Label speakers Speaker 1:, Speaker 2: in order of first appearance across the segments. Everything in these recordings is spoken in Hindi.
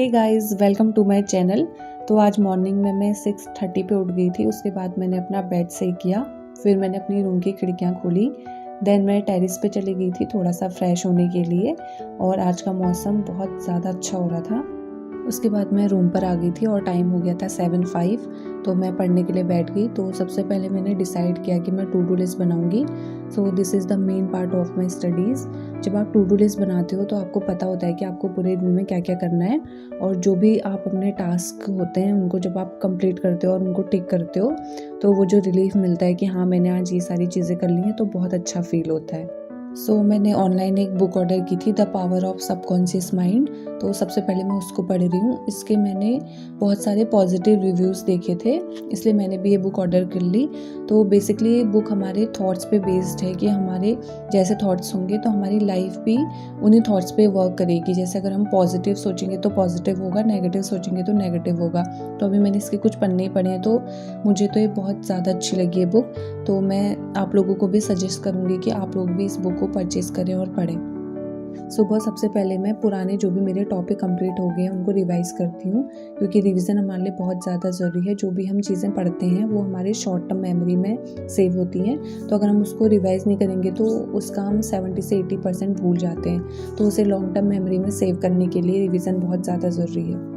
Speaker 1: Hey guys, welcome to my channel. तो आज मॉर्निंग में मैं 6:30 पे उठ गई थी। उसके बाद मैंने अपना बेड सही किया, फिर मैंने अपनी रूम की खिड़कियां खोली। देन मैं टेरेस पे चली गई थी थोड़ा सा फ्रेश होने के लिए, और आज का मौसम बहुत ज़्यादा अच्छा हो रहा था। उसके बाद मैं रूम पर आ गई थी और टाइम हो गया था 7:05। तो मैं पढ़ने के लिए बैठ गई। तो सबसे पहले मैंने डिसाइड किया कि मैं टू डू लिस्ट बनाऊंगी। So this is the main part of my studies. जब आप टू डू लिस्ट बनाते हो तो आपको पता होता है कि आपको पूरे दिन में क्या क्या करना है, और जो भी आप अपने टास्क होते हैं उनको जब आप कंप्लीट करते हो और उनको टिक करते हो तो वो जो रिलीफ मिलता है कि हाँ मैंने आज ये सारी चीज़ें कर ली हैं, तो बहुत अच्छा फील होता है। मैंने ऑनलाइन एक बुक ऑर्डर की थी, the power of subconscious mind. तो सबसे पहले मैं उसको पढ़ रही हूँ। इसके मैंने बहुत सारे पॉजिटिव रिव्यूज़ देखे थे, इसलिए मैंने भी ये बुक ऑर्डर कर ली। तो बेसिकली ये बुक हमारे थॉट्स पे बेस्ड है कि हमारे जैसे थॉट्स होंगे तो हमारी लाइफ भी उन्हीं थॉट्स पे वर्क करेगी। जैसे अगर हम पॉजिटिव सोचेंगे तो पॉजिटिव होगा, नेगेटिव सोचेंगे तो नेगेटिव होगा। तो अभी मैंने इसके कुछ पन्ने पढ़े हैं, तो मुझे तो ये बहुत ज़्यादा अच्छी लगी ये बुक। तो मैं आप लोगों को भी सजेस्ट करूँगी कि आप लोग भी इस बुक को परचेज करें और पढ़ें। सुबह सबसे पहले मैं पुराने जो भी मेरे टॉपिक कंप्लीट हो गए हैं उनको रिवाइज़ करती हूँ, क्योंकि रिवीजन हमारे लिए बहुत ज़्यादा ज़रूरी है। जो भी हम चीज़ें पढ़ते हैं वो हमारे शॉर्ट टर्म मेमोरी में सेव होती हैं। तो अगर हम उसको रिवाइज़ नहीं करेंगे तो उसका हम 70 से 80% भूल जाते हैं। तो उसे लॉन्ग टर्म मेमोरी में सेव करने के लिए रिवीजन बहुत ज़्यादा ज़रूरी है।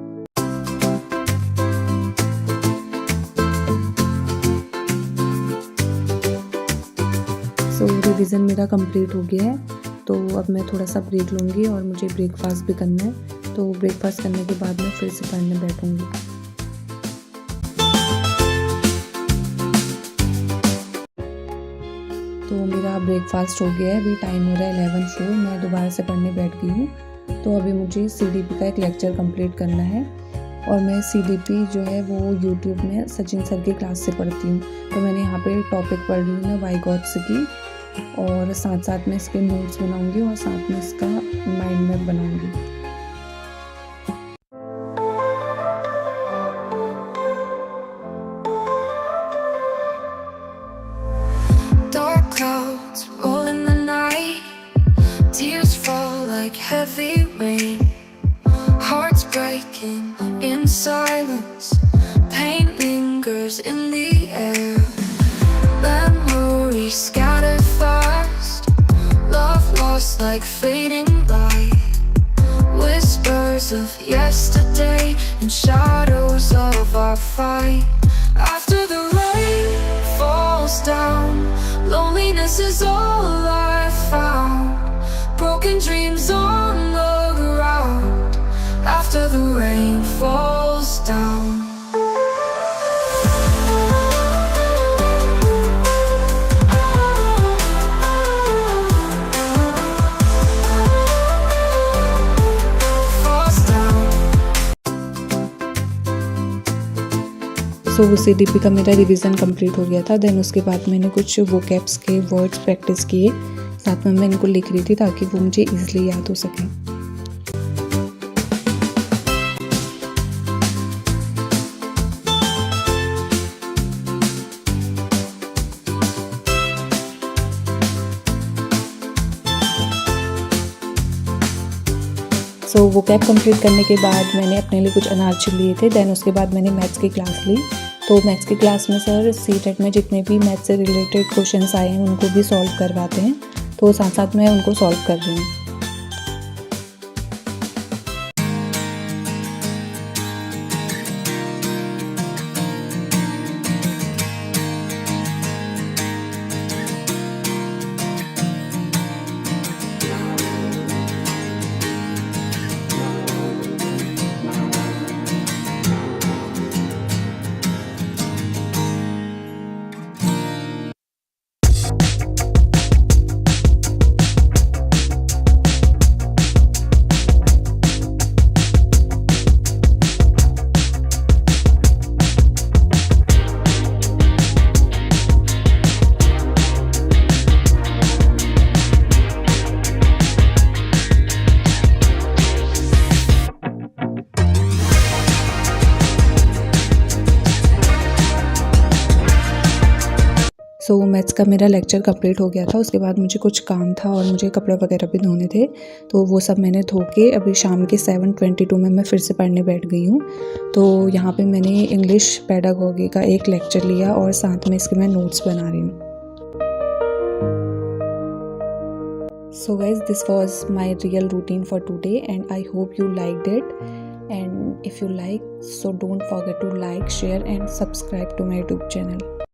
Speaker 1: रिवीजन मेरा कंप्लीट हो गया है। तो अब मैं थोड़ा सा ब्रेक लूँगी और मुझे ब्रेकफास्ट भी करना है। तो ब्रेकफास्ट करने के बाद मैं फिर से पढ़ने बैठूँगी। तो मेरा ब्रेकफास्ट हो गया है, अभी टाइम हो रहा है 11:04। मैं दोबारा से पढ़ने बैठ गई हूँ। तो अभी मुझे CDP का एक लेक्चर कंप्लीट करना है, और मैं CDP जो है वो यूट्यूब में सचिन सर की क्लास से पढ़ती हूँ। तो मैंने यहाँ पे टॉपिक पढ़ रही हूँ मैं वाइगॉट्स की, और साथ साथ में इसके नोट्स बनाऊंगी और साथ में इसका माइंड मैप बनाऊंगी।
Speaker 2: Dark clouds roll in the night, tears fall like heavy rain, hearts breaking in silence, pain lingers in the air, memories scattered fast, love lost like fading light, whispers of yesterday and shadows of our fight. After the rain falls down, loneliness is all I found, broken dreams on the ground. After the rain falls down.
Speaker 1: CDP का मेरा रिवीजन कंप्लीट हो गया था। देन उसके बाद मैंने कुछ वोकैब्स के वर्ड्स प्रैक्टिस किए, साथ में मैं इनको लिख रही थी ताकि वो मुझे ईजिली याद हो सके। वोकैब कंप्लीट करने के बाद मैंने अपने लिए कुछ अनार लिए थे। देन उसके बाद मैंने मैथ्स की क्लास ली। तो मैथ्स की क्लास में सर CTET में जितने भी मैथ्स से रिलेटेड क्वेश्चंस आए हैं उनको भी सॉल्व करवाते हैं। तो साथ साथ मैं उनको सॉल्व कर रही हूँ। सो मैथ्स का मेरा लेक्चर कंप्लीट हो गया था। उसके बाद मुझे कुछ काम था और मुझे कपड़े वगैरह भी धोने थे, तो वो सब मैंने धो के अभी शाम के 7:22 में मैं फिर से पढ़ने बैठ गई हूँ। तो यहाँ पे मैंने इंग्लिश पेडागोगी का एक लेक्चर लिया और साथ में इसके मैं नोट्स बना रही हूँ। So guys, this was my real routine for today and I hope you liked it. And if you like, so don't forget to like, share and subscribe to my YouTube channel.